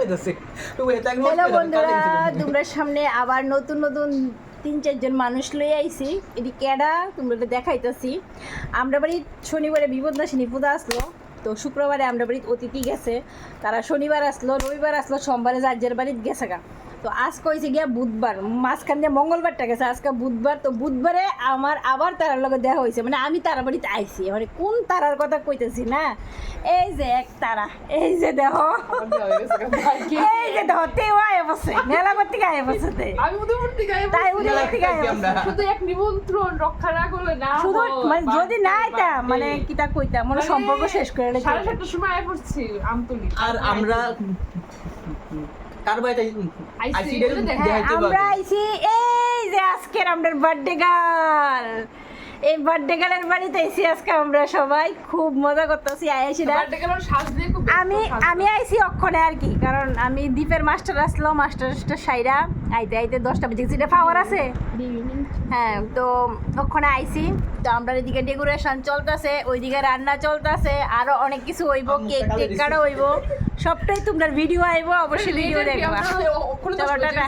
Hello বন্ধুরা, তোমরা সামনে আবার নতুন নতুন 3-4 জন মানুষ লই আইছি। এটি কেডা তোমরা দেখাইতেছি। আমরা বাড়ি শনিবারে বিপদনাশিনী পূজা আসলো, তো শুক্রবারে আমরা বাড়িতে অতিথি গেছে। তারা শনিবার আসলো, রবিবার আসলো, সোমবারে যার বাড়িতে গেছে গা। তো আজকে হয়েছে গিয়া বুধবার, মাঝখান দিয়ে মঙ্গলবারটা গেছে, আজকে বুধবার। তো বুধবারে আমার আবার তারার লগে দেখা হয়েছে, মানে আমি তারা বাড়িতে আইছি। মানে কোন তারার কথা কইতেছি না, এই যে এক তারা, এই যে দেহ, এই যে দেহ তেও আয় বসে মেলাবার থেকে আয় বসে আমি উদয়পুর থেকে আইবো, তাই উদয়পুর থেকে আয় বসে। শুধু এক নিমন্ত্রণ রক্ষা না করলে না শুধু হয়, মানে যদি না আইতাম, মানে বাপরে। কিতা কইতাম, মানে সম্পর্ক শেষ করে রেখে 7:30 সময় আয় পড়ছি আমতলি। আর আমরা কার বাড়িতে আইসি, এটা বলে দেখ। দেখাইতে আমরা পারবো। আইছি এই যে আজকের আমাদের বার্থডে গার্ল। এই বার্থডে গার্লের বাড়িতে আইছি আজকে আমরা সবাই, খুব মজা করতেছি। আইছি না বার্থডে গেল সাজ দিয়ে খুব আমি আইছি অক্ষণে আর কি, কারণ আমি দ্বীপের মাস্টার আসলো, মাস্টার সাইরা আইতে আইতে 10টা বেজে গেছে। পাওয়ার আছে, হ্যাঁ। তো ওখানে আইছি, তো আমরা এদিকে ডেকোরেশন চলতেছে, ওইদিকে রান্না চলতেছে, আরো অনেক কিছু হইব, কেক টেক কাটা হইব, সবটাই তোমরা ভিডিও আইব, অবশ্যই ভিডিও দেখবা। চলো টাটা।